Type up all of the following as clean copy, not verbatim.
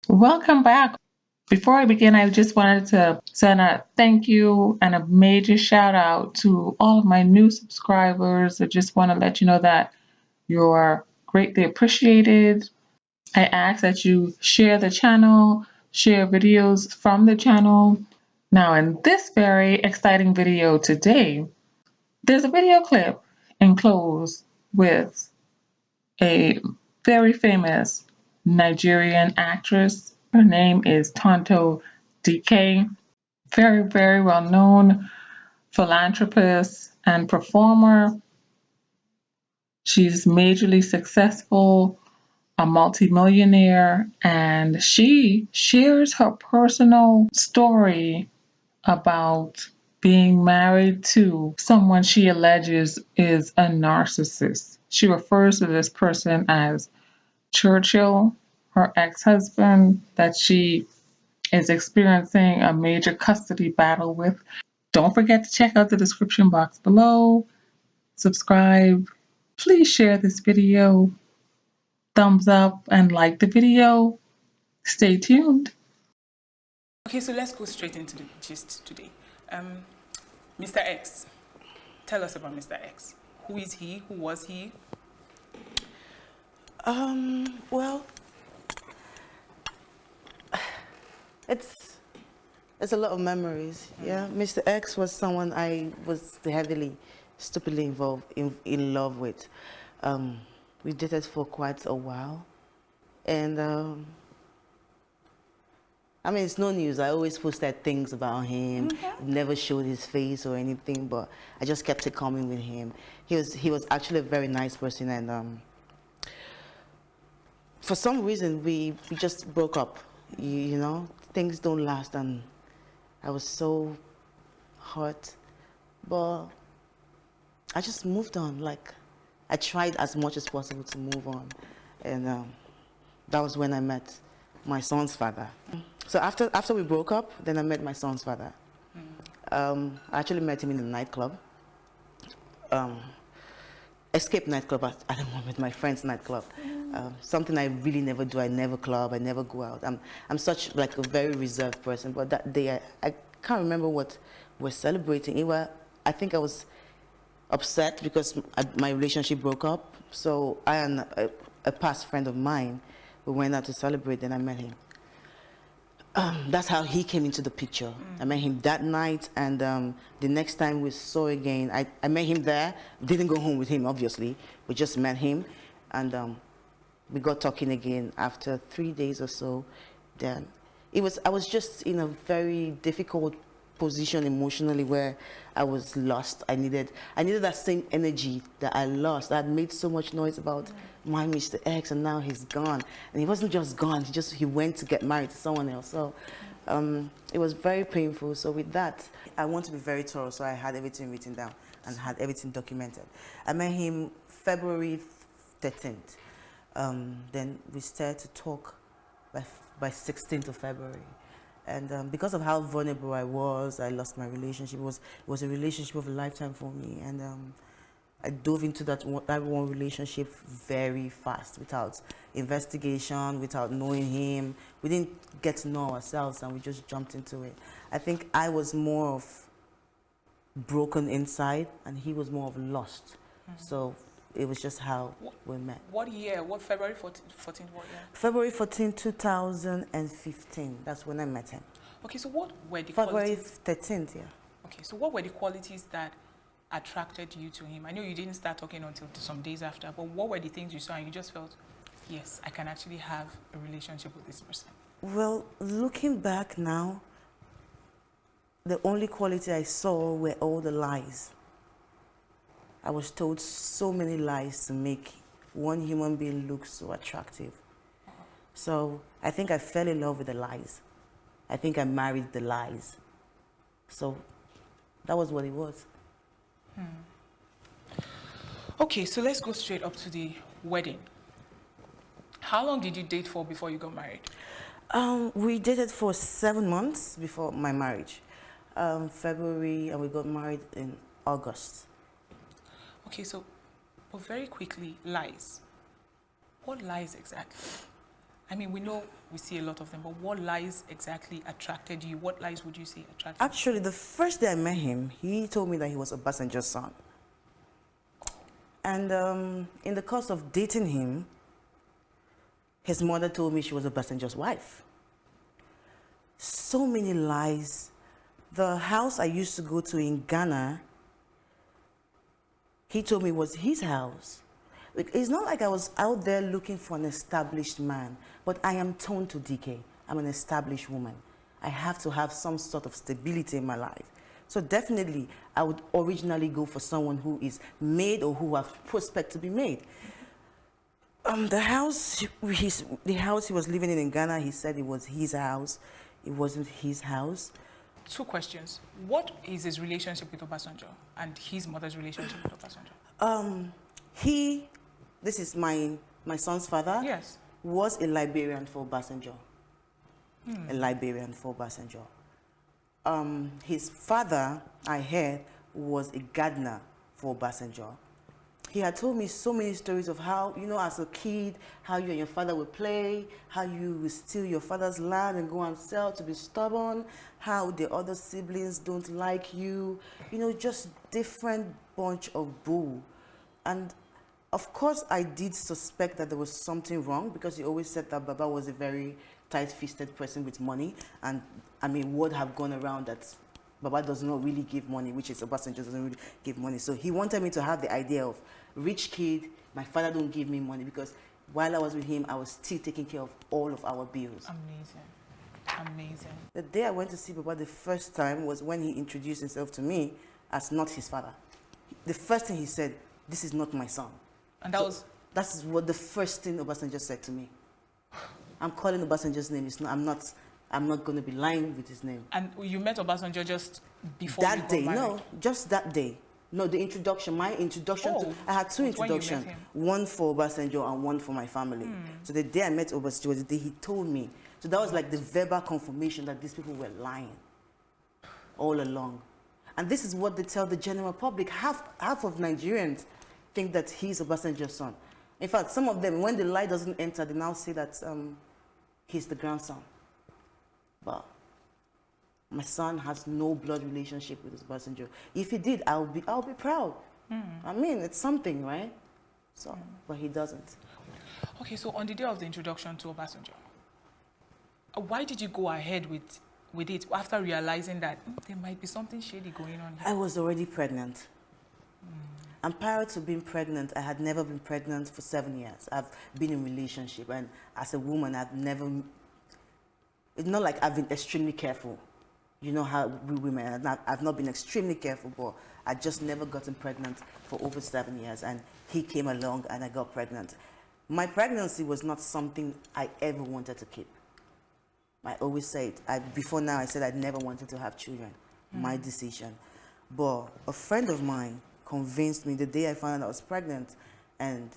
Welcome back. Before I begin, I just wanted to send a thank you and a major shout out to all of my new subscribers. I just want to let you know that you're greatly appreciated. I ask that you share the channel, share videos from the channel. Now, in this very exciting video today, there's a video clip enclosed with a very famous Nigerian actress. Her name is TONTO DIKEH. Very, very well known philanthropist and performer. She's majorly successful, a multimillionaire, and she shares her personal story about being married to someone she alleges is a narcissist. She refers to this person as Churchill, her ex-husband, that she is experiencing a major custody battle with. Don't forget to check out the description box below, subscribe, please share this video, thumbs up, and like the video. Stay tuned. Okay, so let's go straight into the gist today. Mr. X, tell us about Mr. X. Who is he? Who was he? Well, it's a lot of memories. Yeah, Mr. X was someone I was heavily, stupidly involved in love with. We dated for quite a while, and I mean, it's no news. I always posted things about him. Never showed his face or anything, but I just kept it coming with him. He was actually a very nice person, and for some reason we just broke up. You know, things don't last, and I was so hurt, but I just moved on. Like, I tried as much as possible to move on, and that was when I met my son's father. So after we broke up, then I met my son's father. I actually met him in a nightclub, Escape nightclub at the moment, my friend's nightclub. Something I really never do. I never club. I never go out. I'm such like a very reserved person. But that day, I can't remember what we're celebrating. I think I was upset because my relationship broke up. So I and a past friend of mine, we went out to celebrate. Then I met him. That's how he came into the picture. I met him that night, and the next time we saw again, I met him there. Didn't go home with him, obviously. We just met him, and we got talking again after 3 days or so. Then I was just in a very difficult position emotionally where I was lost. I needed that same energy that I lost. I had made so much noise about my Mr. X, and now he's gone. And he wasn't just gone, he went to get married to someone else. So it was very painful. So with that, I want to be very thorough, so I had everything written down and had everything documented. I met him February 13th. Then we started to talk by 16th of February. And because of how vulnerable I was, I lost my relationship. It was a relationship of a lifetime for me. And I dove into that one relationship very fast, without investigation, without knowing him. We didn't get to know ourselves, and we just jumped into it. I think I was more of broken inside, and he was more of lost. So it was just how we met. What year? What February 14th? What year? February 14, 2015. That's when I met him. Okay, so what were the February qualities? 13th, yeah. Okay, so what were the qualities that attracted you to him? I know you didn't start talking until some days after, but what were the things you saw and you just felt, yes, I can actually have a relationship with this person? Well, looking back now, the only quality I saw were all the lies. I was told so many lies to make one human being look so attractive. So I think I fell in love with the lies. I think I married the lies. So that was what it was. Okay, so let's go straight up to the wedding. How long did you date for before you got married? We dated for 7 months before my marriage. February, and we got married in August. Okay, so, but very quickly, lies. What lies exactly? I mean, we know we see a lot of them, but what lies exactly attracted you? What lies would you say attracted you? Actually, the first day I met him, he told me that he was a passenger's son. And in the course of dating him, his mother told me she was a passenger's wife. So many lies. The house I used to go to in Ghana, he told me was his house. It's not like I was out there looking for an established man, but I am TONTO DIKEH. I'm an established woman. I have to have some sort of stability in my life. So definitely, I would originally go for someone who is made or who have prospect to be made. The house he was living in Ghana, he said it was his house. It wasn't his house. 2 questions. What is his relationship with Obasanjo and his mother's relationship with Obasanjo? This is my son's father. Yes. Was a Liberian for Obasanjo. A Liberian for Obasanjo. His father, I heard, was a gardener for Obasanjo. He had told me so many stories of how, you know, as a kid, how you and your father would play, how you would steal your father's land and go and sell to be stubborn, how the other siblings don't like you, you know, just different bunch of bull. And of course, I did suspect that there was something wrong because he always said that Baba was a very tight-fisted person with money. And I mean, word have gone around that Baba does not really give money, which is Obasanjo doesn't really give money. So he wanted me to have the idea of rich kid, my father don't give me money, because while I was with him, I was still taking care of all of our bills. Amazing. Amazing. The day I went to see Baba the first time was when he introduced himself to me as not his father. The first thing he said, "This is not my son." And that was... That's what the first thing Obasanjo said to me. I'm calling Obasanjo's name. It's not, I'm not going to be lying with his name. And you met Obasanjo just before that day? No, just that day. No, the introduction, my introduction. I had 2 introductions, one for Obasanjo and one for my family. So the day I met Obasanjo was the day he told me. So that was like the verbal confirmation that these people were lying all along. And this is what they tell the general public. Half of Nigerians think that he's Obasanjo's son. In fact, some of them, when the lie doesn't enter, they now say that he's the grandson. But my son has no blood relationship with his Obasanjo. If he did, I'll be proud. I mean, it's something, right? So, but he doesn't. Okay, so on the day of the introduction to Obasanjo, why did you go ahead with it after realizing that there might be something shady going on here? I was already pregnant. And prior to being pregnant, I had never been pregnant for 7 years. I've been in a relationship, and as a woman, it's not like I've been extremely careful. You know how we women, I've not been extremely careful, but I just never gotten pregnant for over 7 years, and he came along and I got pregnant. My pregnancy was not something I ever wanted to keep. I always say it. Before now, I said I never wanted to have children. My decision. But a friend of mine convinced me the day I found out I was pregnant, and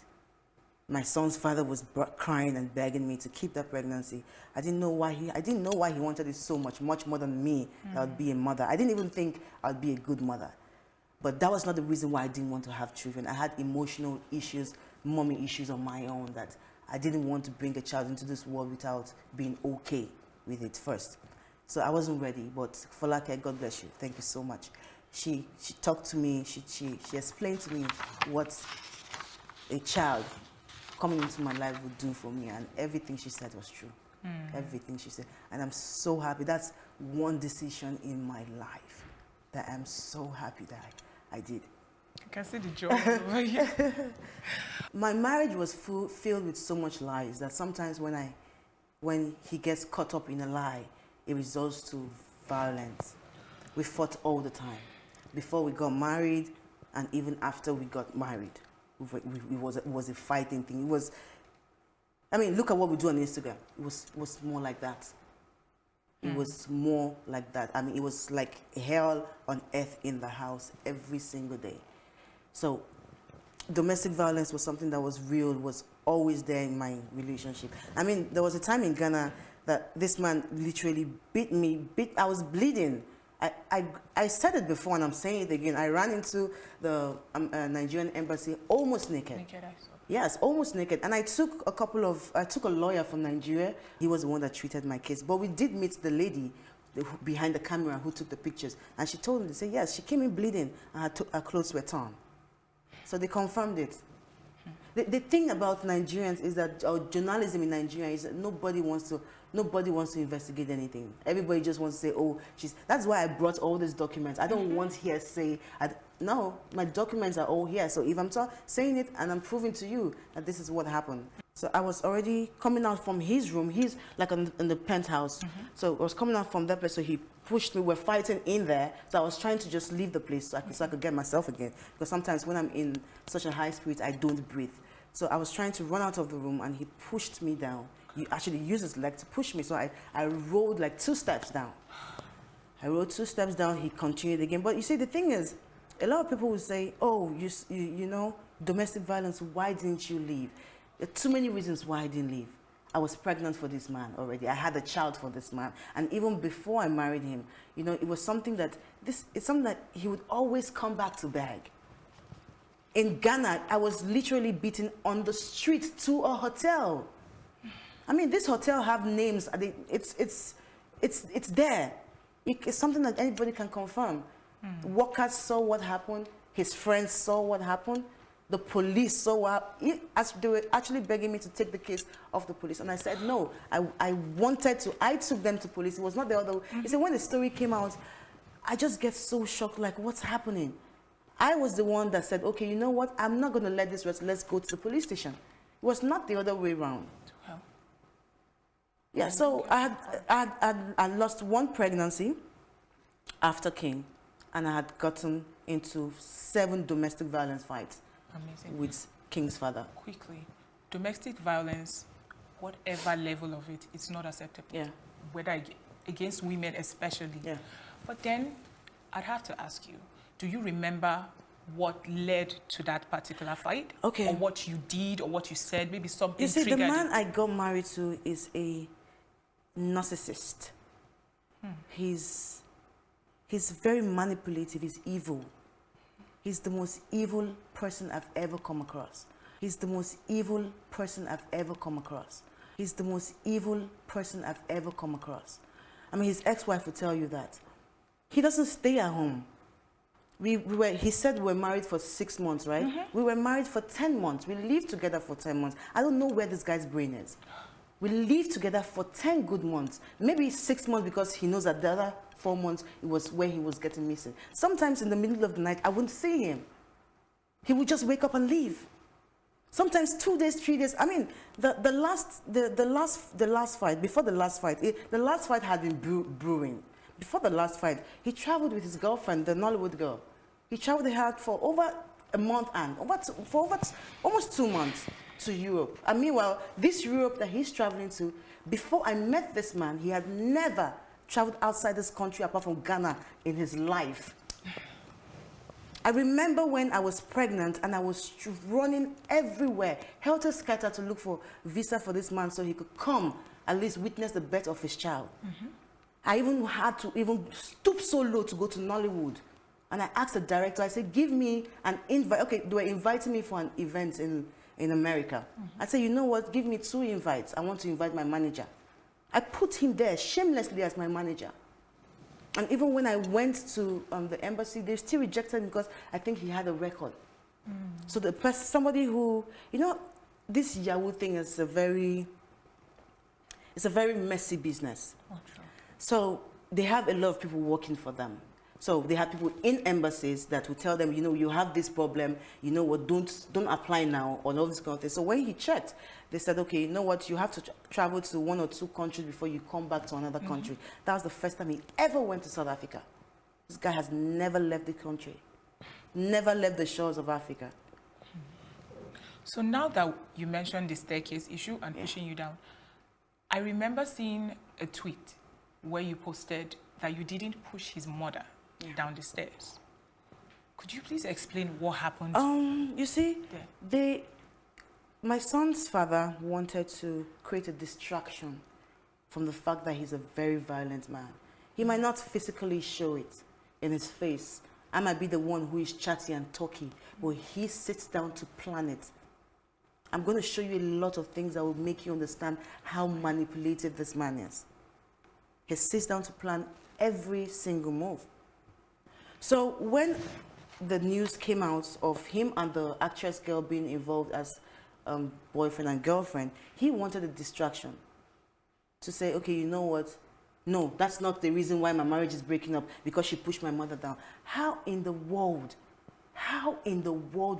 my son's father was crying and begging me to keep that pregnancy. I didn't know why he wanted it so much more than me. That would be a mother. I didn't even think I'd be a good mother. But that was not the reason why I didn't want to have children. I had emotional issues, mommy issues on my own, that I didn't want to bring a child into this world without being okay with it first. So I wasn't ready, but Folake, God bless you. Thank you so much. She talked to me, she explained to me what a child coming into my life would do for me, and everything she said was true. Everything she said. And I'm so happy. That's one decision in my life that I'm so happy that I did. I can see the joy over here. My marriage was filled with so much lies that sometimes when he gets caught up in a lie, it results to violence. We fought all the time. Before we got married, and even after we got married, it was a fighting thing. It was, I mean, look at what we do on Instagram. It was more like that. It was more like that. I mean, it was like hell on earth in the house every single day. So domestic violence was something that was real, was always there in my relationship. I mean, there was a time in Ghana that this man literally beat me. I was bleeding. I said it before and I'm saying it again. I ran into the Nigerian embassy almost naked. Yes, almost naked. And I took a lawyer from Nigeria. He was the one that treated my case. But we did meet the lady behind the camera who took the pictures. And she told me, they said, yes, she came in bleeding and her clothes were torn. So they confirmed it. The thing about Nigerians is that, or journalism in Nigeria is that nobody wants to investigate anything. Everybody just wants to say, oh, that's why I brought all these documents. I don't want hearsay. No, my documents are all here. So if I'm saying it and I'm proving to you that this is what happened. So I was already coming out from his room. He's like in the penthouse. So I was coming out from that place. So he pushed me. We're fighting in there. So I was trying to just leave the place so I could get myself again. Because sometimes when I'm in such a high spirit, I don't breathe. So I was trying to run out of the room and he pushed me down. He actually used his leg to push me. So I rolled like 2 steps down. I rolled 2 steps down. He continued again. But you see, the thing is, a lot of people will say, oh, you know, domestic violence, why didn't you leave? There are too many reasons why I didn't leave. I was pregnant for this man already. I had a child for this man. And even before I married him, you know, it was something that, it's something that he would always come back to beg. In Ghana, I was literally beaten on the street to a hotel. I mean, this hotel have names. It's there. It's something that anybody can confirm. Workers saw what happened. His friends saw what happened. The police saw what happened. They were actually begging me to take the case off the police. And I said, no, I took them to police. It was not the other way. He said, when the story came out, I just get so shocked, like, what's happening? I was the one that said, okay, you know what? I'm not going to let this rest. Let's go to the police station. It was not the other way around. Well, yeah, so I lost 1 pregnancy after King, and I had gotten into 7 domestic violence fights. Amazing. With King's father. Quickly, domestic violence, whatever level of it, it's not acceptable. Yeah. Whether against women especially. Yeah. But then, I'd have to ask you, do you remember what led to that particular fight? Okay. Or what you did, or what you said, maybe something You see, the triggered man it? I got married to is a narcissist. He's very manipulative, he's evil. He's the most evil person I've ever come across. He's the most evil person I've ever come across. He's the most evil person I've ever come across. I mean, his ex-wife will tell you that. He doesn't stay at home. He said we were married for 6 months, right? We were married for 10 months. We lived together for 10 months. I don't know where this guy's brain is. We lived together for 10 good months. Maybe 6 months because he knows that the other 4 months it was where he was getting missing. Sometimes in the middle of the night, I wouldn't see him. He would just wake up and leave. Sometimes 2 days, 3 days. I mean, the last fight, before the last fight, the last fight had been brewing. Before the last fight, he traveled with his girlfriend, the Nollywood girl. He traveled her for over a month and for almost 2 months to Europe. And meanwhile, this Europe that he's traveling to, before I met this man, he had never traveled outside this country apart from Ghana in his life. I remember when I was pregnant and I was running everywhere, helter-skelter, to look for visa for this man so he could come at least witness the birth of his child. I even had to stoop so low to go to Nollywood. And I asked the director, I said, give me an invite. Okay, they were inviting me for an event in America. I said, you know what, give me 2 invites. I want to invite my manager. I put him there shamelessly as my manager. And even when I went to the embassy, they still rejected him because I think he had a record. So the person, somebody who, you know, this Yahoo thing is a very messy business. Oh, true. So they have a lot of people working for them. So they have people in embassies that will tell them, you know, you have this problem, you know what, don't apply now, or all this kind of thing. So when he checked, they said, okay, you know what, you have to travel to 1 or 2 countries before you come back to another country. That was the first time he ever went to South Africa. This guy has never left the country, never left the shores of Africa. So now that you mentioned the staircase issue and pushing you down, I remember seeing a tweet where you posted that you didn't push his mother down the stairs. Could you please explain what happened? You see, my son's father wanted to create a distraction from the fact that he's a very violent man. He might not physically show it in his face. I might be the one who is chatty and talky, but he sits down to plan it. I'm going to show you a lot of things that will make you understand how manipulative this man is. He sits down to plan every single move. So when the news came out of him and the actress girl being involved as boyfriend and girlfriend, he wanted a distraction to say, okay, you know what? No, that's not the reason why my marriage is breaking up, because she pushed my mother down. How in the world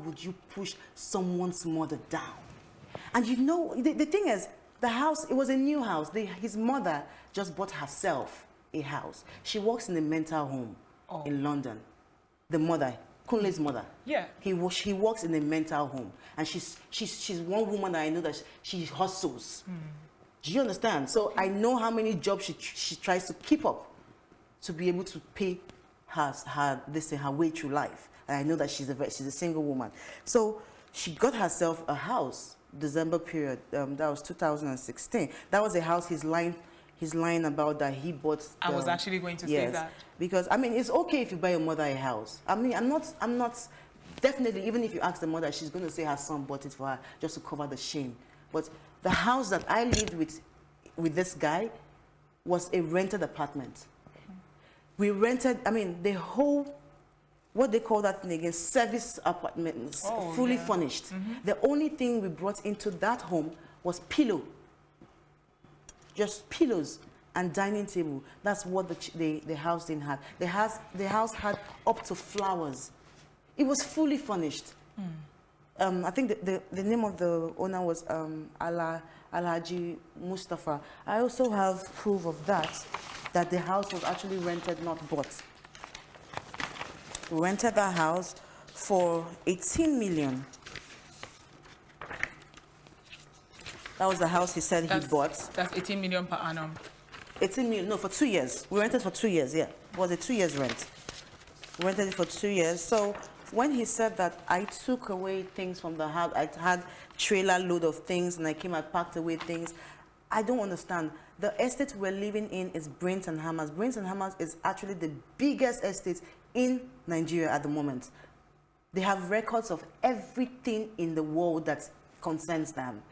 would you push someone's mother down? And you know, the thing is, the house, it was a new house. His mother just bought herself a house. She works in a mental home in London. The mother, Kunle's mother. Yeah. He works in a mental home. And she's one woman that I know that she hustles. Do you understand? So I know how many jobs she tries to keep up to be able to pay her way through life. And I know that she's a single woman. So she got herself a house, December period. That was 2016. That was a house he's lying about that he bought. I was actually going to say that. Because I mean, it's okay if you buy your mother a house. I mean, I'm not definitely, even if you ask the mother, she's going to say her son bought it for her just to cover the shame. But the house that I lived with this guy was a rented apartment. We rented, I mean, the whole, what they call that thing again, service apartments, fully furnished. The only thing we brought into that home was pillow. Just pillows and dining table. That's what the house didn't have. The house had up to flowers. It was fully furnished. I think the name of the owner was Alhaji Mustafa. I also have proof of that the house was actually rented, not bought. We rented that house for 18 million. That was the house he said he bought. That's 18 million per annum. 18 million, no, for 2 years. We rented for 2 years, yeah. It was a 2 years rent. We rented it for 2 years. So when he said that I took away things from the house, I had trailer load of things and I packed away things, I don't understand. The estate we're living in is Brains and Hammers. Brains and Hammers is actually the biggest estate in Nigeria at the moment. They have records of everything in the world that concerns them.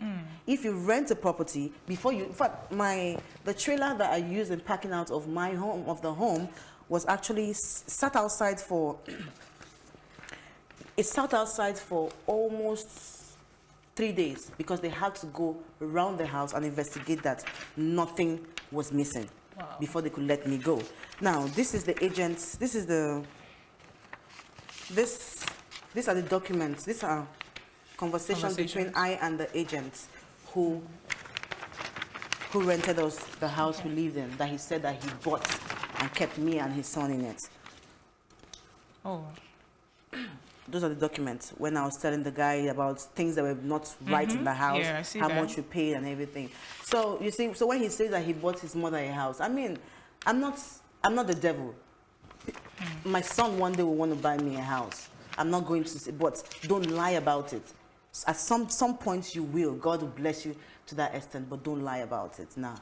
If you rent a property, before you, in fact, the trailer that I used in packing out of my home, of the home, was actually sat outside for, it sat outside for almost 3 days because they had to go around the house and investigate that nothing was missing before they could let me go. Now, this is the agents, these are the documents, these are conversations between I and the agents who rented us the house we lived in, that he said that he bought and kept me and his son in it. Those are the documents when I was telling the guy about things that were not right in the house, yeah, I see how that. much we paid and everything. So you see, so when he says that he bought his mother a house, I mean, I'm not the devil. My son one day will want to buy me a house. I'm not going to say, but don't lie about it. At some point you will. God will bless you to that extent, but don't lie about it now.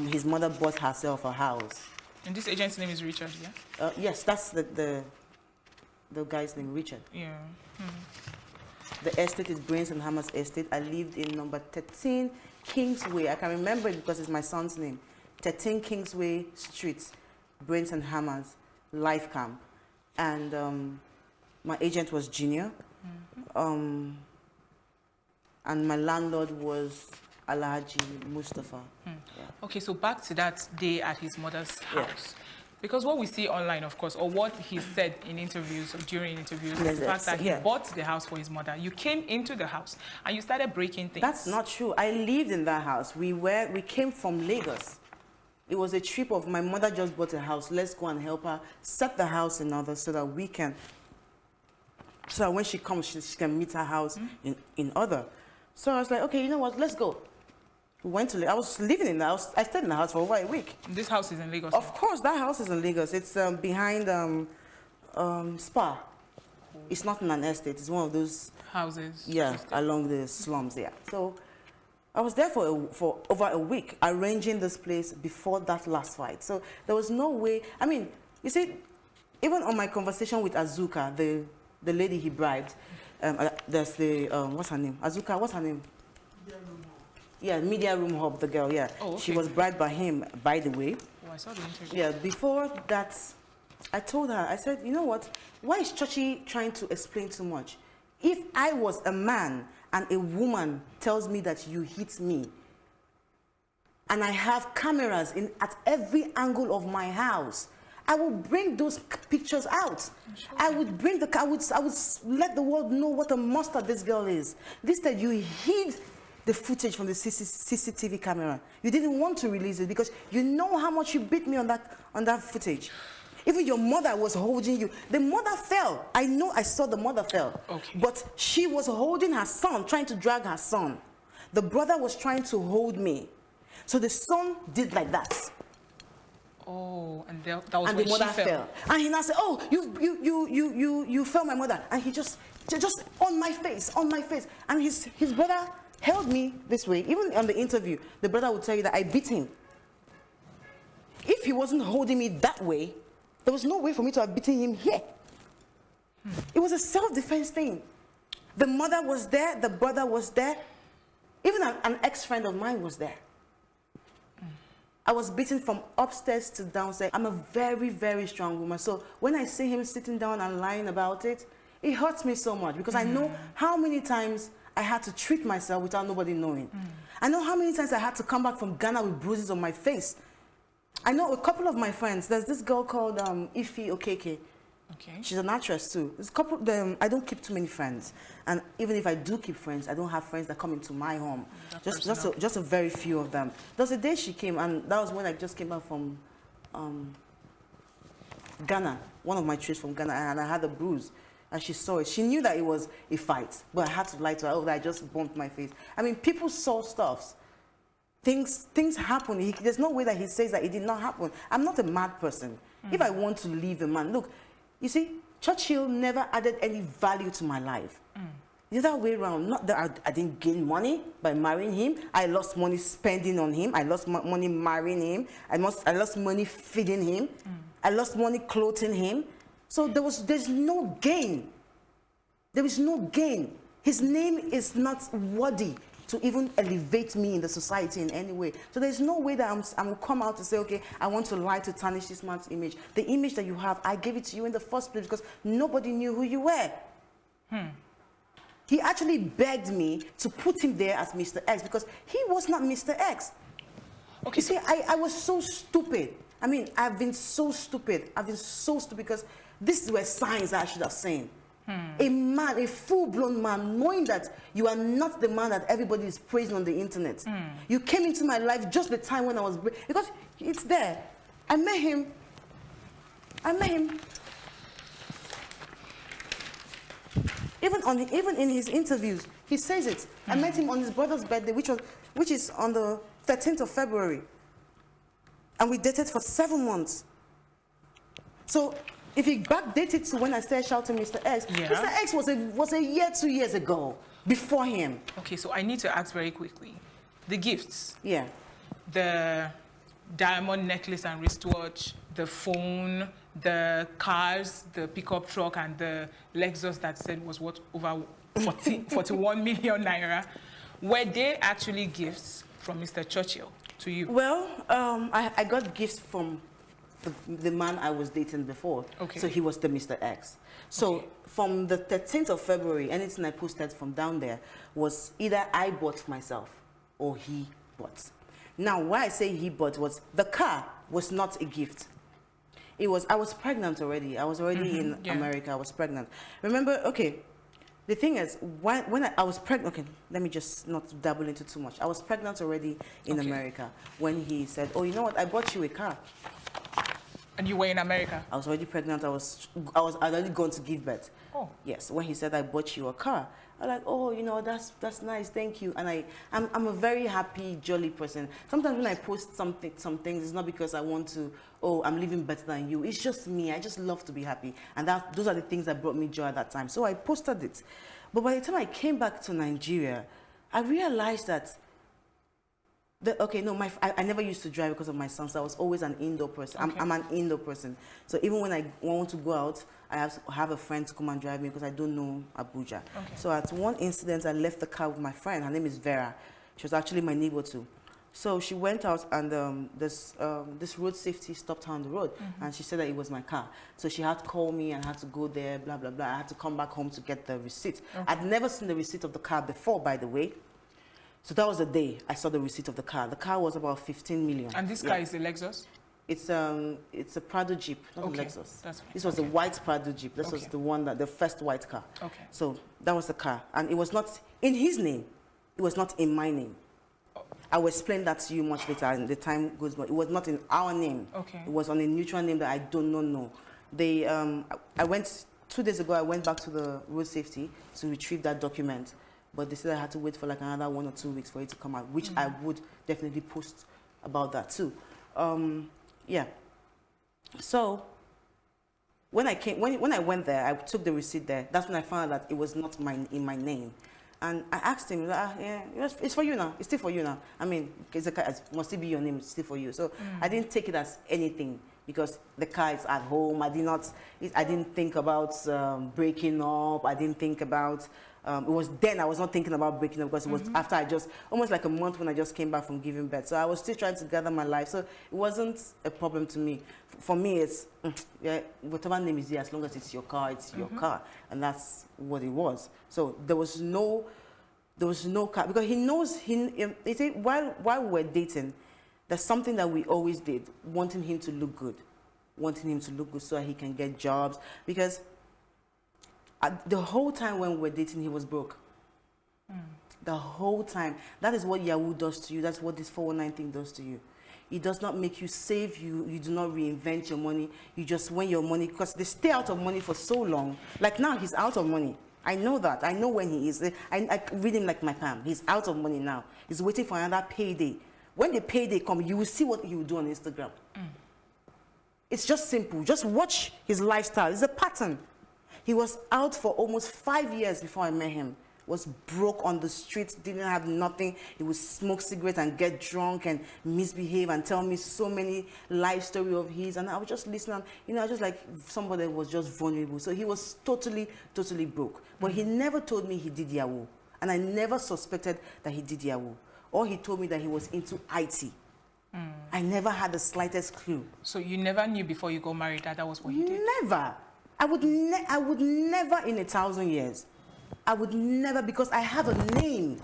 His mother bought herself a house. And this agent's name is Richard, yeah? Yes, that's the guy's name, Richard. Yeah. The estate is Brains and Hammers Estate. I lived in number 13 Kingsway. I can remember it because it's my son's name. 13 Kingsway Street, Brains and Hammers, Life Camp. And my agent was Junior. And my landlord was Alhaji Mustafa. Yeah. Okay, so back to that day at his mother's house. Because what we see online, of course, or what he said in interviews or during interviews, is the fact that he bought the house for his mother. You came into the house and you started breaking things. That's not true. I lived in that house. We came from Lagos. It was a trip of my mother just bought a house. Let's go and help her set the house in order so that we can, so that when she comes, she can meet her house in order. So I was like, okay, you know what? Let's go. We went to, I was living in the house. I stayed in the house for over a week. This house is in Lagos? Of course, that house is in Lagos. It's behind Spa. It's not in an estate. It's one of those houses. Yeah, along the slums, yeah. So I was there for over a week, arranging this place before that last fight. So there was no way. I mean, you see, even on my conversation with Azuka, the lady he bribed, There's the, what's her name? Azuka, what's her name? Yeah, Media Room Hub, the girl, yeah. Oh, okay. She was bribed by him, by the way. Oh, I saw the interview. Yeah, before that, I told her, I said, you know what? Why is Chochi trying to explain too much? If I was a man and a woman tells me that you hit me, and I have cameras at every angle of my house, I will bring those pictures out. Sure. I would bring I would let the world know what a monster this girl is. Instead, you hid the footage from the CCTV camera. You didn't want to release it because you know how much you beat me on that footage. Even your mother was holding you. The mother fell. I know, I saw the mother fell. Okay. But she was holding her son, trying to drag her son. The brother was trying to hold me. So the son did like that. Oh, and that was and when the mother she fell. And he now said, "Oh, you fell, my mother." And he just on my face. And his brother held me this way. Even on the interview, the brother would tell you that I beat him. If he wasn't holding me that way, there was no way for me to have beaten him here. It was a self-defense thing. The mother was there, the brother was there. Even an ex-friend of mine was there. I was beaten from upstairs to downstairs. I'm a very, very strong woman. So when I see him sitting down and lying about it, it hurts me so much because I know how many times I had to treat myself without nobody knowing. I know how many times I had to come back from Ghana with bruises on my face. I know a couple of my friends. There's this girl called Ife Okeke. Okay. She's an actress too. There's a couple of them. I don't keep too many friends, and even if I do keep friends, I don't have friends that come into my home. Just a very few of them. There was a day she came, and that was when I just came back from Ghana. One of my trips from Ghana, and I had a bruise, and she saw it. She knew that it was a fight, but I had to lie to her. Oh, that I just bumped my face. I mean, people saw stuff. Things happen. There's no way that he says that it did not happen. I'm not a mad person. If I want to leave a man, look. You see, Churchill never added any value to my life. The other way around, not that I didn't gain money by marrying him. I lost money spending on him. I lost money marrying him. I lost money feeding him. I lost money clothing him. So there's no gain. There is no gain. His name is not worthy to even elevate me in the society in any way. So there's no way that I'm going to come out to say, okay, I want to lie to tarnish this man's image. The image that you have, I gave it to you in the first place because nobody knew who you were. He actually begged me to put him there as Mr. X because he was not Mr. X. Okay. You see, I was so stupid. I mean, I've been so stupid. I've been so stupid because these were signs that I should have seen. A man, a full-blown man, knowing that you are not the man that everybody is praising on the internet. You came into my life just the time when I was... Because it's there. I met him. Even in his interviews, he says it. I met him on his brother's birthday, which is on the 13th of February. And we dated for 7 months. So... if you backdate it to when I started shouting Mr. X, Mr. X was a year, 2 years ago, before him. Okay, so I need to ask very quickly. The gifts. Yeah. The diamond necklace and wristwatch, the phone, the cars, the pickup truck, and the Lexus that said was worth over 41 million naira. Were they actually gifts from Mr. Churchill to you? Well, I got gifts from the man I was dating before. Okay. So he was the Mr. X. So from the 13th of February, anything I posted from down there was either I bought myself or he bought. Now, why I say he bought was the car was not a gift. It was, I was pregnant already. I was already in America. I was pregnant. Remember, okay, the thing is, when I was pregnant, okay, let me just not dabble into too much. I was pregnant already in America when he said, oh, you know what, I bought you a car. And you were in America? I was already pregnant. I was already going to give birth. Oh. Yes. When he said I bought you a car, I was like, oh, you know, that's nice, thank you. And I'm a very happy, jolly person. Sometimes when I post some things, it's not because I want to, oh, I'm living better than you. It's just me. I just love to be happy. And those are the things that brought me joy at that time. So I posted it. But by the time I came back to Nigeria, I realized that Okay, no, I never used to drive because of my son, so I was always an indoor person. Okay. I'm an indoor person. So even when I want to go out, I have to have a friend to come and drive me because I don't know Abuja. Okay. So at one incident, I left the car with my friend. Her name is Vera. She was actually my neighbor too. So she went out and this road safety stopped her on the road, and she said that it was my car. So she had to call me and had to go there, blah, blah, blah. I had to come back home to get the receipt. Okay. I'd never seen the receipt of the car before, by the way. So that was the day I saw the receipt of the car. The car was about 15 million. And this car is a Lexus? It's a Prado Jeep, not Okay. a Lexus. That's right. This was a white Prado Jeep. This was Okay. the one the first white car. Okay. So that was the car, and it was not in his name. It was not in my name. I will explain that to you much later, and the time goes by. It was not in our name. Okay. It was on a neutral name that I do not know. They, I went 2 days ago. I went back to the road safety to retrieve that document, but they said I had to wait for like another 1 or 2 weeks for it to come out, which I would definitely post about that too. Yeah. So when I went there, I took the receipt there. That's when I found out that it was not in my name. And I asked him, yeah, it's for you now. It's still for you now. I mean, must it be your name? It's still for you. So I didn't take it as anything because the car is at home. I didn't think about breaking up. I didn't think about. It was then I was not thinking about breaking up because it was after I just almost like a month when I just came back from giving birth. So I was still trying to gather my life. So it wasn't a problem to me. For me, it's yeah, whatever name is there, as long as it's your car, it's your car, and that's what it was. So there was no car because he knows while we were dating, there's something that we always did, wanting him to look good so that he can get jobs because. The whole time when we were dating, he was broke. The whole time. That is what Yahoo does to you. That's what this 419 thing does to you. It does not make you save. You do not reinvent your money. You just when your money, because they stay out of money for so long. Like now, he's out of money. I know that. I know when he is. I read him like my palm. He's out of money now. He's waiting for another payday. When the payday comes, you will see what he will do on Instagram. It's just simple. Just watch his lifestyle. It's a pattern. He was out for almost 5 years before I met him. Was broke on the streets, didn't have nothing. He would smoke cigarettes and get drunk and misbehave and tell me so many life story of his. And I was just listening, I just like somebody was just vulnerable. So he was totally broke. But he never told me he did Yahoo. And I never suspected that he did Yahoo. Or he told me that he was into IT. I never had the slightest clue. So you never knew before you got married that was what he did? Never. I would never in 1,000 years. I would never, because I have a name.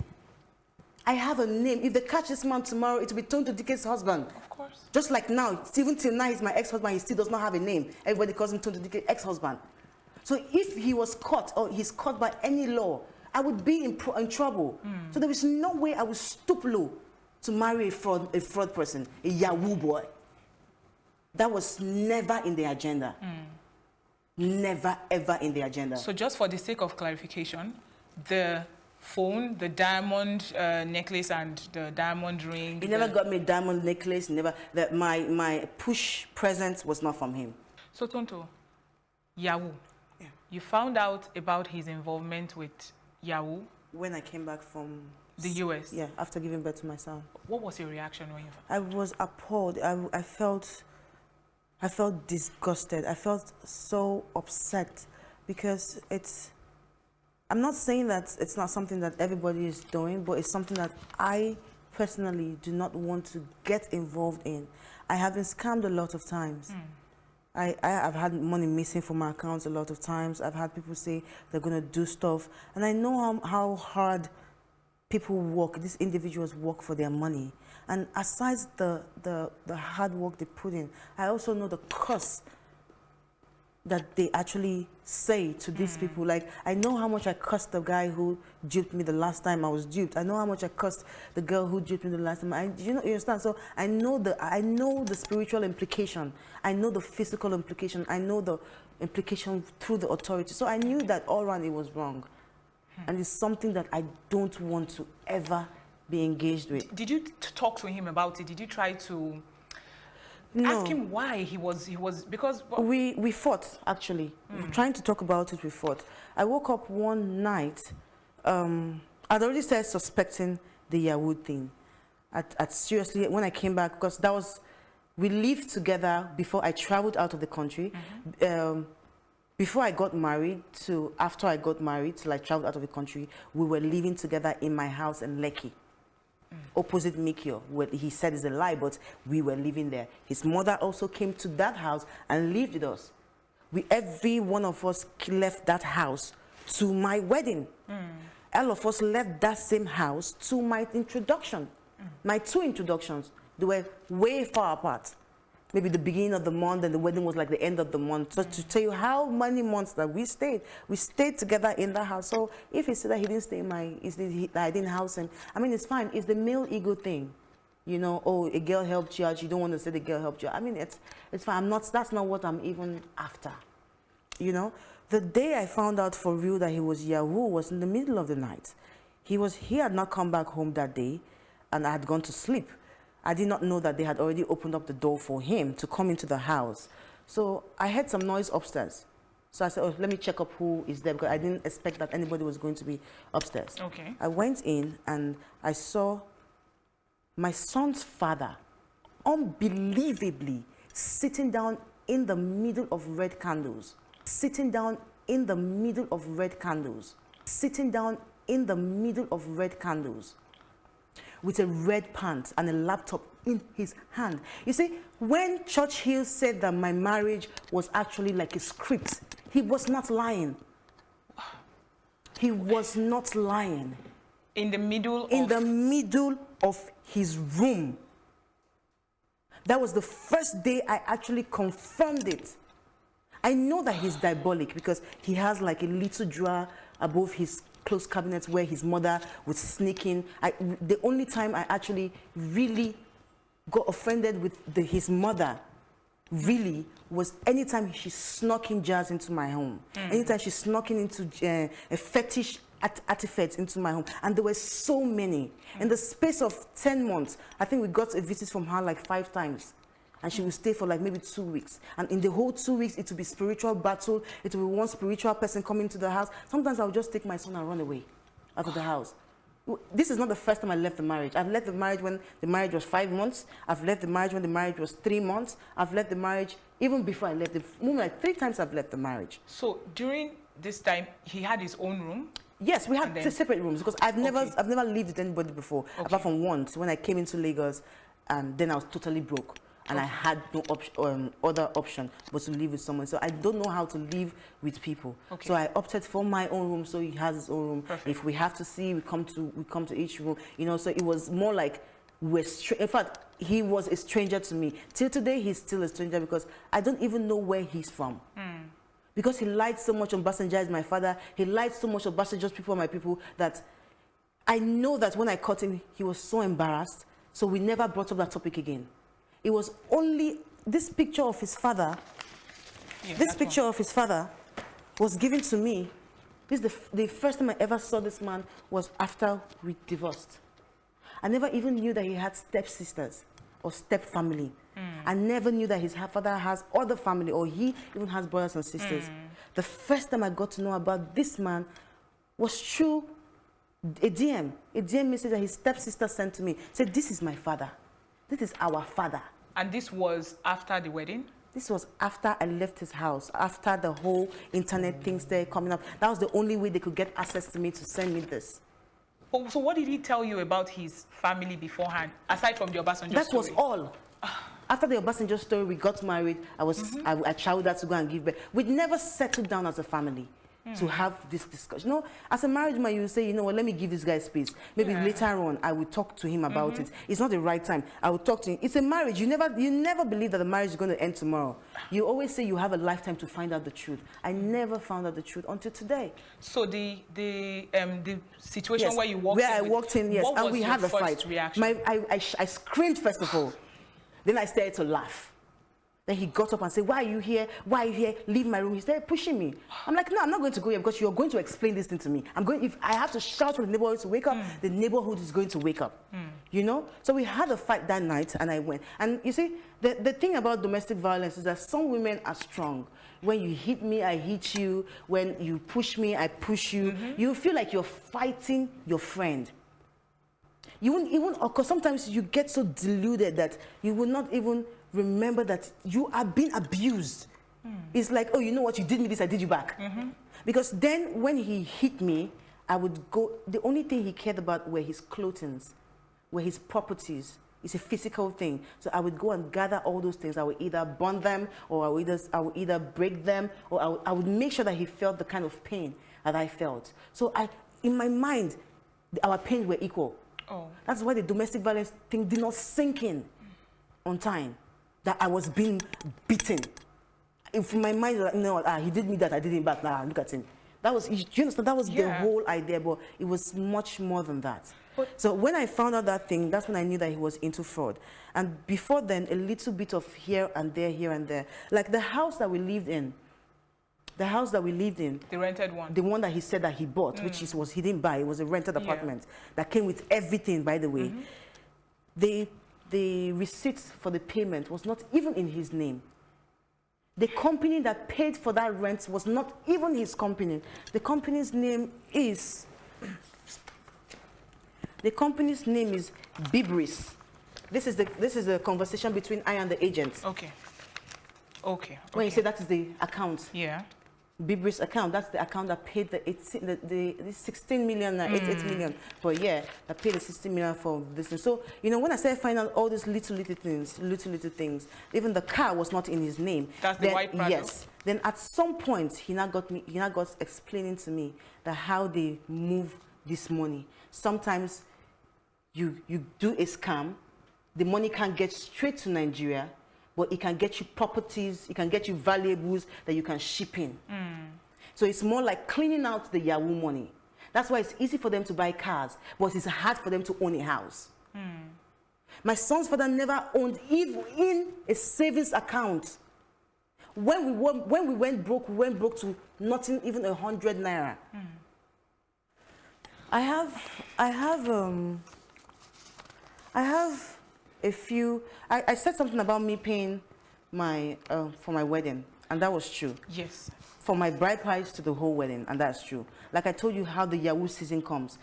I have a name. If they catch this man tomorrow, it will be Tonto Dikeh's husband. Of course. Just like now, even till now, he's my ex-husband. He still does not have a name. Everybody calls him Tonto Dikeh's ex-husband. So if he was caught or he's caught by any law, I would be in trouble. So there is no way I would stoop low to marry a fraud person, a Yahoo boy. That was never in the agenda. Never, ever in the agenda. So just for the sake of clarification, the phone, the diamond necklace and the diamond ring... He never got me a diamond necklace, never. My push present was not from him. So Tonto, Yahoo. Yeah. You found out about his involvement with Yahoo? When I came back from... the US? Yeah, after giving birth to my son. What was your reaction when you found out? I was appalled. I felt disgusted. I felt so upset because I'm not saying that it's not something that everybody is doing, but it's something that I personally do not want to get involved in. I have been scammed a lot of times. I have had money missing from my accounts a lot of times. I've had people say they're going to do stuff. And I know how hard people work, these individuals work for their money. And aside the hard work they put in, I also know the cost that they actually say to these people. Like, I know how much I cost the guy who duped me the last time I was duped. I know how much I cost the girl who duped me the last time. You understand? So I know the spiritual implication. I know the physical implication. I know the implication through the authority. So I knew that all around it was wrong. And it's something that I don't want to ever be engaged with. Did you talk to him about it? Did you try to ask him why he was because... Well, we fought, actually. Trying to talk about it, we fought. I woke up one night, I'd already started suspecting the Yahoo thing. seriously, when I came back, because that was, we lived together before I traveled out of the country. Before I got married to after I got married till I traveled out of the country, we were living together in my house in Lekki, opposite Mikio. Well, he said it's a lie, but we were living there. His mother also came to that house and lived with us. Every one of us left that house to my wedding. All of us left that same house to my introduction. My 2 introductions, they were way far apart. Maybe the beginning of the month and the wedding was like the end of the month. So to tell you how many months that we stayed together in that house. So if he said that he didn't stay in my, I didn't house him, I mean, it's fine. It's the male ego thing. You know, oh, a girl helped you out. You don't want to say the girl helped you. I mean, it's fine. That's not what I'm even after. You know, the day I found out for real that he was Yahoo was in the middle of the night. He had not come back home that day, and I had gone to sleep. I did not know that they had already opened up the door for him to come into the house. So I heard some noise upstairs. So I said, oh, let me check up who is there, because I didn't expect that anybody was going to be upstairs. Okay. I went in and I saw my son's father, unbelievably, sitting down in the middle of red candles. Sitting down in the middle of red candles. Sitting down in the middle of red candles, with a red pant and a laptop in his hand. You see, when Churchill said that my marriage was actually like a script, he was not lying. He was not lying. In the middle of his room. That was the first day I actually confirmed it. I know that he's diabolic because he has like a little drawer above his close cabinets where his mother would sneak in. The only time I actually really got offended with his mother really was anytime she snuck in jars into my home. Anytime she snuck into a fetish artifacts into my home. And there were so many. In the space of 10 months, I think we got a visit from her like 5 times. And she would stay for like maybe 2 weeks. And in the whole 2 weeks, it would be spiritual battle. It would be one spiritual person coming to the house. Sometimes I would just take my son and run away out of the house. This is not the first time I left the marriage. I've left the marriage when the marriage was 5 months. I've left the marriage when the marriage was 3 months. I've left the marriage even before I left. Like 3 times I've left the marriage. So during this time, he had his own room? Yes, we had separate rooms because I've never lived with anybody before, apart from once when I came into Lagos, and then I was totally broke. And I had no other option but to live with someone. So I don't know how to live with people. So I opted for my own room, so he has his own room. If we have to see, we come to each room. You know, so it was more like in fact, he was a stranger to me. Till today, he's still a stranger because I don't even know where he's from. Because he lied so much on Basenja is my father. He lied so much on Basenja's people are my people that I know that when I caught him, he was so embarrassed. So we never brought up that topic again. It was only this picture of his father. This picture of his father was given to me. This is the first time I ever saw this man was after we divorced. I never even knew that he had stepsisters or step-family. I never knew that his father has other family or he even has brothers and sisters. The first time I got to know about this man was through a DM. A DM message that his stepsister sent to me. Said, this is my father. This is our father. And this was after the wedding? This was after I left his house, after the whole internet thing started coming up. That was the only way they could get access to me to send me this. Oh, so what did he tell you about his family beforehand, aside from the Obasanjo story? That was all. After the Obasanjo story, we got married. I traveled out to go and give birth. We'd never settled down as a family to have this discussion. You know, as a married man, you say, you know what, let me give this guy space. Maybe later on, I will talk to him about it. It's not the right time. I will talk to him. It's a marriage. You never believe that the marriage is going to end tomorrow. You always say you have a lifetime to find out the truth. I never found out the truth until today. So the situation where you walked in, I walked in, yes, and we had a fight. Reaction? I screamed first of all. Then I started to laugh. Then he got up and said, why are you here? Why are you here? Leave my room. He started pushing me. I'm like, no, I'm not going to go here because you're going to explain this thing to me. If I have to shout for the neighborhood to wake up, the neighborhood is going to wake up. You know? So we had a fight that night and I went. And you see, the thing about domestic violence is that some women are strong. When you hit me, I hit you. When you push me, I push you. You feel like you're fighting your friend. You won't even, because sometimes you get so deluded that you will not even remember that you are being abused. It's like, oh, you know what, you did me this, I did you back. Because then when he hit me, I would go, the only thing he cared about were his clothing, were his properties. It's a physical thing. So I would go and gather all those things. I would either burn them, or I would either break them, or I would make sure that he felt the kind of pain that I felt. So in my mind, our pains were equal. Oh. That's why the domestic violence thing did not sink in on time, that I was being beaten. If my mind, like, no, he did me that, I did him back, nah, look at him. That was, you understand, that was the whole idea, but it was much more than that. So when I found out that thing, that's when I knew that he was into fraud. And before then, a little bit of here and there. Like the house that we lived in, the rented one, the one that he said that he bought, which he didn't buy, it was a rented apartment that came with everything, by the way. The receipts for the payment was not even in his name. The company that paid for that rent was not even his company. The company's name is Bibris. This is the conversation between I and the agent. Okay. When you say that is the account. Yeah. Bibris account, that's the account that paid the 16 million, 88 million per year, that paid the 60 million for this thing. So, you know, when I started finding out all these little things, even the car was not in his name. That's the white Prado? Yes. Then at some point, he now got explaining to me that how they move this money. Sometimes you do a scam, the money can't get straight to Nigeria, but it can get you properties, it can get you valuables that you can ship in. So it's more like cleaning out the Yahoo money. That's why it's easy for them to buy cars, but it's hard for them to own a house. My son's father never owned even in a savings account. When we went broke to nothing, even 100 naira. I have a few. I said something about me paying for my wedding, and that was true. Yes. For my bride price to the whole wedding, and that's true. Like I told you how the Yahoo season comes.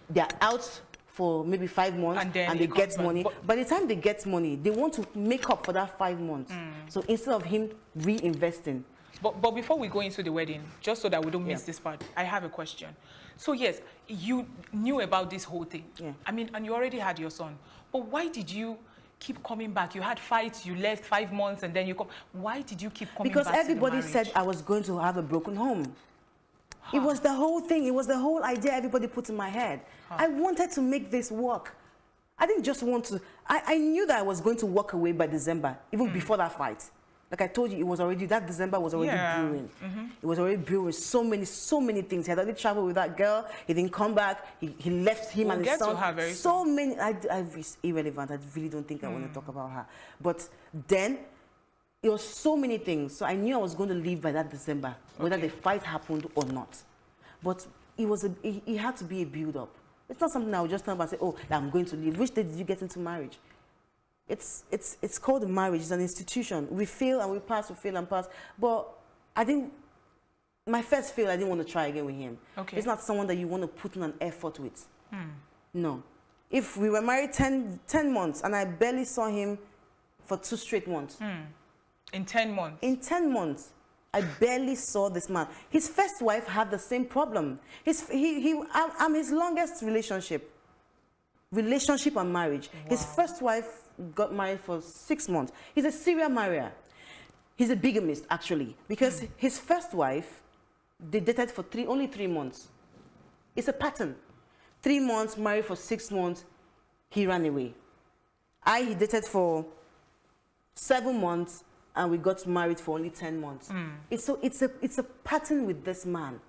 They're out for maybe 5 months and they get money. By the time they get money, they want to make up for that 5 months. So instead of him reinvesting. But before we go into the wedding, just so that we don't miss this part, I have a question. So yes, you knew about this whole thing. I mean, and you already had your son. But why did you keep coming back? You had fights, you left 5 months, and then you come. Why did you keep coming back? Because everybody said I was going to have a broken home. It was the whole thing. It was the whole idea everybody put in my head. I wanted to make this work. I didn't just want to. I knew that I was going to walk away by December, even before that fight. Like I told you, it was already, that December was already brewing. It was already brewing so many things. He had already traveled with that girl. He didn't come back. He left him and his son. So many. It's irrelevant. I really don't think I want to talk about her. But then, it was so many things. So I knew I was going to leave by that December, whether the fight happened or not. But it had to be a build-up. It's not something I would just come and say, oh, I'm going to leave. Which day did you get into marriage? It's called marriage. It's an institution. We fail and we pass, we fail and pass. But my first fail, I didn't want to try again with him. It's not someone that you want to put in an effort with. No. If we were married 10 months and I barely saw him for 2 straight months. In 10 months? In 10 months. I barely saw this man. His first wife had the same problem. I'm his longest relationship and marriage. Wow. His first wife got married for 6 months. He's a serial marrier. He's a bigamist, actually, because his first wife, they dated for only 3 months. It's a pattern. 3 months, married for 6 months, he ran away. He dated for 7 months, and we got married for only 10 months. It's a pattern with this man.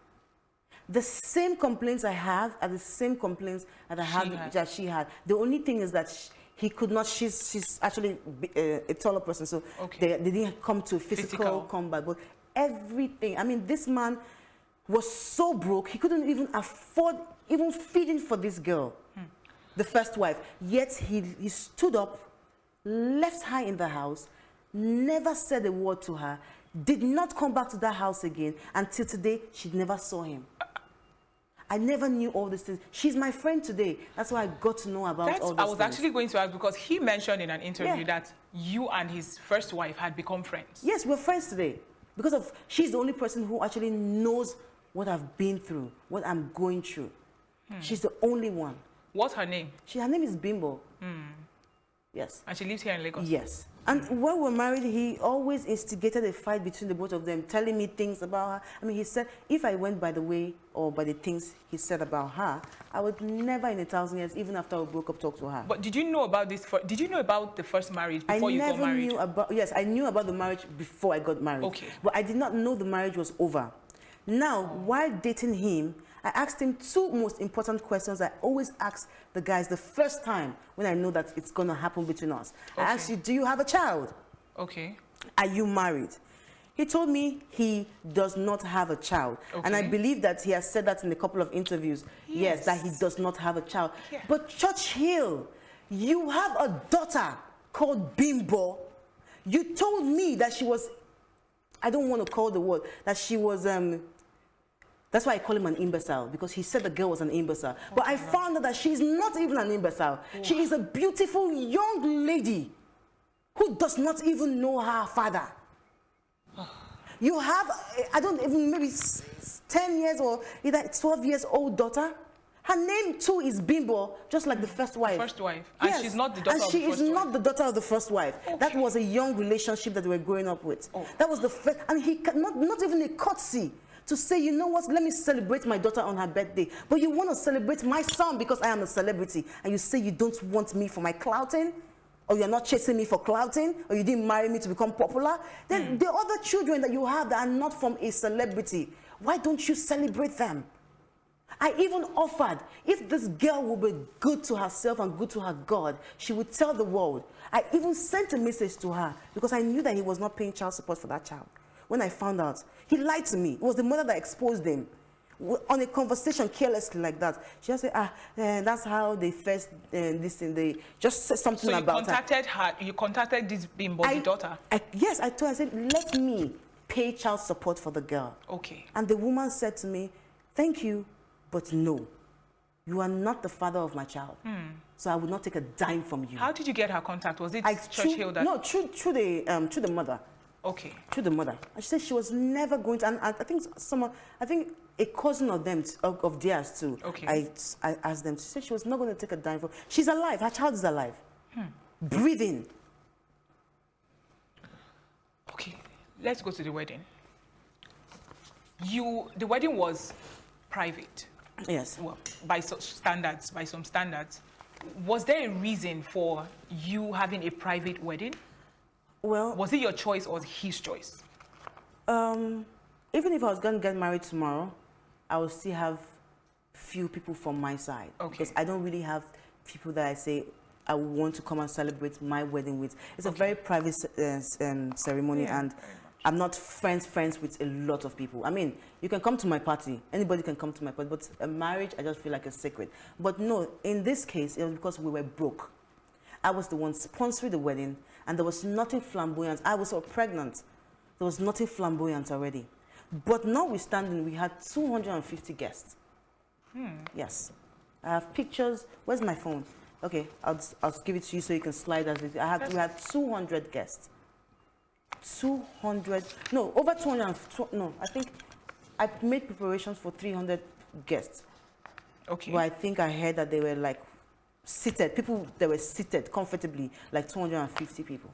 The same complaints I have are the same complaints that she had. The only thing is that he could not. She's actually a taller person, so they didn't come to physical combat. But everything. I mean, this man was so broke he couldn't even afford even feeding for this girl, the first wife. Yet he stood up, left her in the house, never said a word to her, did not come back to that house again until today. She never saw him. I never knew all these things. She's my friend today. That's why I got to know about all these I was things. actually going to ask, because he mentioned in an interview Yeah. that you and his first wife had become friends. Yes, we're friends today. Because she's the only person who actually knows what I've been through, what I'm going through. She's the only one. What's her name? Her name is Bimbo. Yes. And she lives here in Lagos? Yes. And when we were married, he always instigated a fight between the both of them, telling me things about her. I mean, he said, if I went by the way or by the things he said about her, I would never in 1,000 years, even after we broke up, talk to her. But did you know about this? Did you know about the first marriage before you got married? I never knew about, yes, I knew about the marriage before I got married. Okay. But I did not know the marriage was over. Now, while dating him, I asked him 2 most important questions I always ask the guys the first time when I know that it's going to happen between us. Okay. I asked you, do you have a child? Okay. Are you married? He told me he does not have a child. Okay. And I believe that he has said that in a couple of interviews. Yes, that he does not have a child. Yeah. But Churchill, you have a daughter called Bimbo. You told me that she was, I don't want to call the word, that she was, that's why I call him an imbecile, because he said the girl was an imbecile. But I found out that she's not even an imbecile. She is a beautiful young lady who does not even know her father. You have, I don't even, maybe 10 years or either 12 years old daughter. Her name too is Bimbo, just like the first wife. First wife. And yes. she's not the daughter of the first wife. And she is not the daughter of the first wife. Okay. That was a young relationship that they were growing up with. Oh. That was the first, and he not even a courtesy to say, you know what, let me celebrate my daughter on her birthday. But you want to celebrate my son because I am a celebrity. And you say you don't want me for my clouting, or you're not chasing me for clouting, or you didn't marry me to become popular. Then the other children that you have that are not from a celebrity, why don't you celebrate them? I even offered, if this girl will be good to herself and good to her God, she would tell the world. I even sent a message to her because I knew that he was not paying child support for that child. When I found out, he lied to me. It was the mother that exposed him. On a conversation carelessly like that, she just said, that's how they first, this thing, they just said something about her. You contacted this Bimbo, the daughter? Yes, I told her, I said, let me pay child support for the girl. Okay. And the woman said to me, thank you, but no, you are not the father of my child. So I would not take a dime from you. How did you get her contact? Was it Churchill that? No, through the mother. Okay. Through the mother. And she said she was never going to, and I think a cousin of them, of theirs too. Okay. I asked them, she said she was not going to take a dime from, she's alive, her child is alive. Breathing. Okay, let's go to the wedding. The wedding was private. Yes. Well, by some standards. Was there a reason for you having a private wedding? Well, was it your choice or his choice? Even if I was going to get married tomorrow, I would still have few people from my side. Okay. Because I don't really have people that I say I want to come and celebrate my wedding with. It's a very private ceremony, and I'm not friends with a lot of people. I mean, you can come to my party. Anybody can come to my party. But a marriage, I just feel like a secret. But no, in this case, it was because we were broke. I was the one sponsoring the wedding, and there was nothing flamboyant. I was so pregnant. There was nothing flamboyant already. But notwithstanding, we had 250 guests. Yes. I have pictures. Where's my phone? Okay, I'll give it to you so you can slide as it. We had 200 guests. 200, no, over 200, no, I think I made preparations for 300 guests. Okay. But I think I heard that they were like seated, people that were seated comfortably, like 250 people.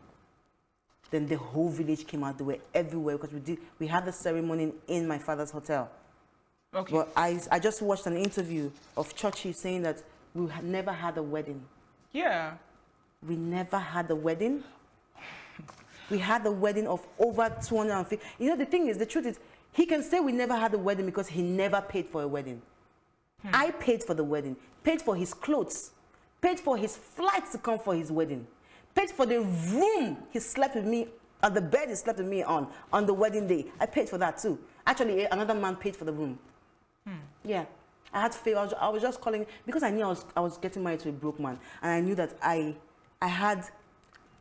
Then the whole village came out, they were everywhere because we had the ceremony in my father's hotel. Okay. But I just watched an interview of Churchy saying that we had never had a wedding. Yeah. We never had a wedding. We had a wedding of over 250. You know, the thing is, the truth is, he can say we never had a wedding because he never paid for a wedding. I paid for the wedding, paid for his clothes, paid for his flights to come for his wedding, paid for the room he slept with me, on the bed he slept with me on the wedding day. I paid for that too. Actually, another man paid for the room. Yeah. I had to pay. I was just calling because I knew I was getting married to a broke man, and I knew that I had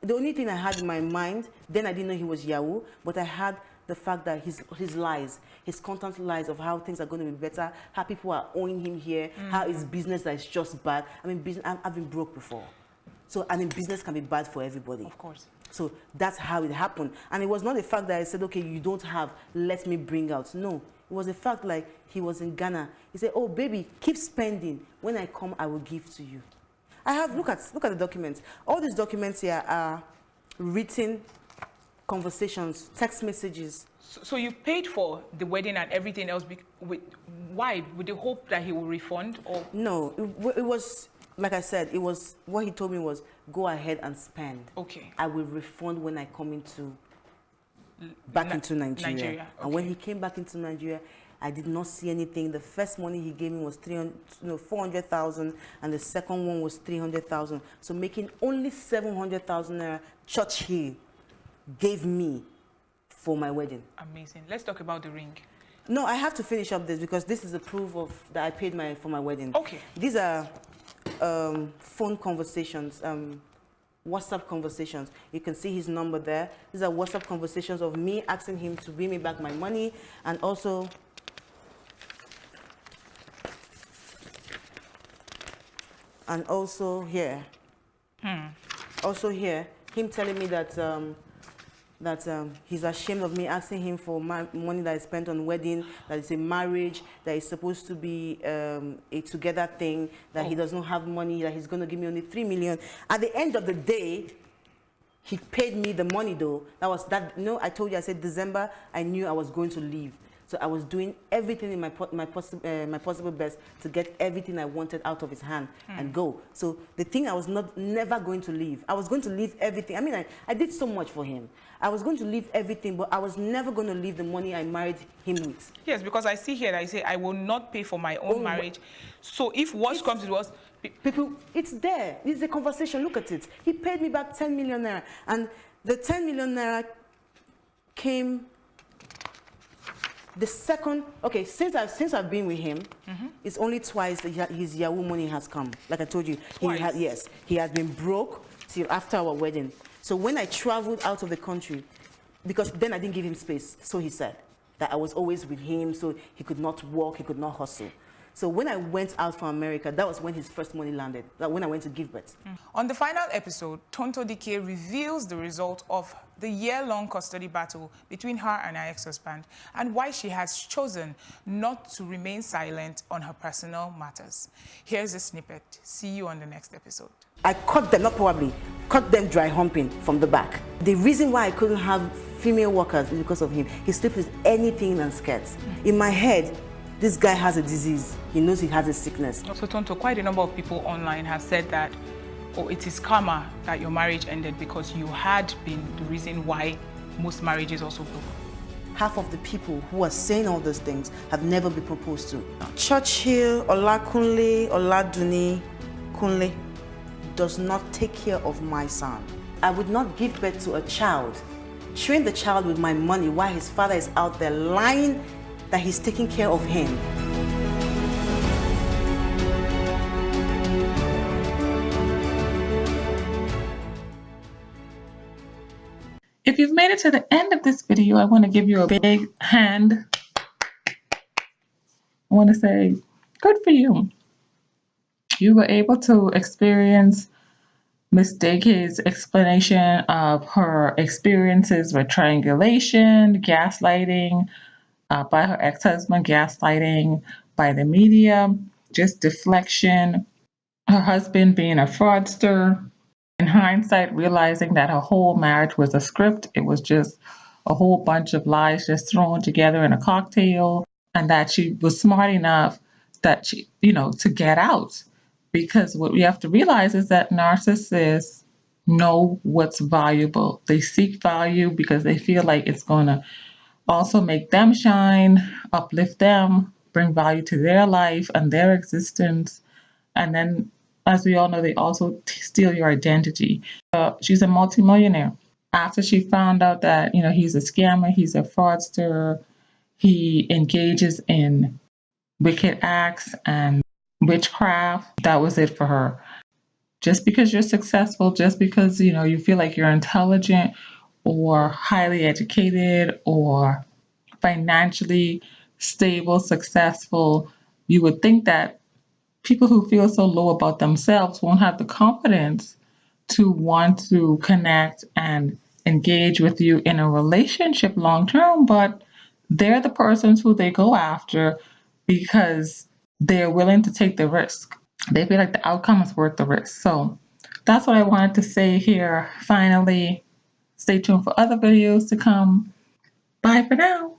the only thing I had in my mind then. I didn't know he was Yahoo, but I had the fact that his lies, his constant lies of how things are going to be better, how people are owing him here, how his business that is just bad. I mean, I've been broke before. So, I mean, business can be bad for everybody. Of course. So that's how it happened. And it was not the fact that I said, okay, you don't have, let me bring out. No, it was the fact like he was in Ghana. He said, oh, baby, keep spending. When I come, I will give to you. I have, look at the documents. All these documents here are written conversations, text messages. So you paid for the wedding and everything else. Why? With the hope that he will refund? Or No, it was, like I said, it was, what he told me was, go ahead and spend. Okay. I will refund when I come back into Nigeria. Okay. And when he came back into Nigeria, I did not see anything. The first money he gave me was 400,000, and the second one was 300,000. So making only 700,000 naira, Church Hill gave me for my wedding. Amazing. Let's talk about the ring. No, I have to finish up this because this is a proof of that I paid for my wedding. Okay. These are phone conversations, WhatsApp conversations. You can see his number there. These are WhatsApp conversations of me asking him to bring me back my money, and also here. Also here, him telling me that he's ashamed of me asking him for my money that I spent on wedding, that it's a marriage, that it's supposed to be a together thing, that he does not have money, that he's going to give me only 3 million. At the end of the day, he paid me the money though. I told you, I said December, I knew I was going to leave. So I was doing everything in my possible best to get everything I wanted out of his hand and go. So the thing I was never going to leave. I was going to leave everything. I mean, I did so much for him. I was going to leave everything, but I was never going to leave the money I married him with. Yes, because I see here that I say I will not pay for my own marriage. So if worst comes to worst, people, it's there. It's a conversation. Look at it. He paid me back 10 million naira, and the 10 million naira came. The second, okay, since I've been with him, it's only twice that his Yahoo money has come. Like I told you, he has been broke till after our wedding. So when I traveled out of the country, because then I didn't give him space, so he said that I was always with him, so he could not work, he could not hustle. So when I went out from America, that was when his first money landed, like when I went to give birth. On the final episode, Tonto Dikeh reveals the result of the year-long custody battle between her and her ex-husband and why she has chosen not to remain silent on her personal matters. Here's a snippet. See you on the next episode. I cut them dry humping from the back. The reason why I couldn't have female workers is because of him. He sleeps with anything and skirts. In my head, this guy has a disease. He knows he has a sickness. So Tonto, quite a number of people online have said that, oh, it is karma that your marriage ended because you had been the reason why most marriages also broke. Half of the people who are saying all those things have never been proposed to. Churchill, Olakunle, Oladuni, Kunle does not take care of my son. I would not give birth to a child, train the child with my money while his father is out there lying that he's taking care of him. If you've made it to the end of this video, I want to give you a big hand. I want to say, good for you. You were able to experience Miss Dikeh's explanation of her experiences with triangulation, gaslighting, by her ex-husband, gaslighting by the media, just deflection, her husband being a fraudster. In hindsight, realizing that her whole marriage was a script. It was just a whole bunch of lies just thrown together in a cocktail, and that she was smart enough that she, to get out. Because what we have to realize is that narcissists know what's valuable. They seek value because they feel like it's going to also make them shine, uplift them, bring value to their life and their existence. And then, as we all know, they also steal your identity. She's a multimillionaire. After she found out that, he's a scammer, he's a fraudster, he engages in wicked acts and witchcraft, that was it for her. Just because you're successful, just because, you feel like you're intelligent or highly educated or financially stable, successful, you would think that people who feel so low about themselves won't have the confidence to want to connect and engage with you in a relationship long term, but they're the persons who they go after because they're willing to take the risk. They feel like the outcome is worth the risk. So that's what I wanted to say here. Finally, stay tuned for other videos to come. Bye for now.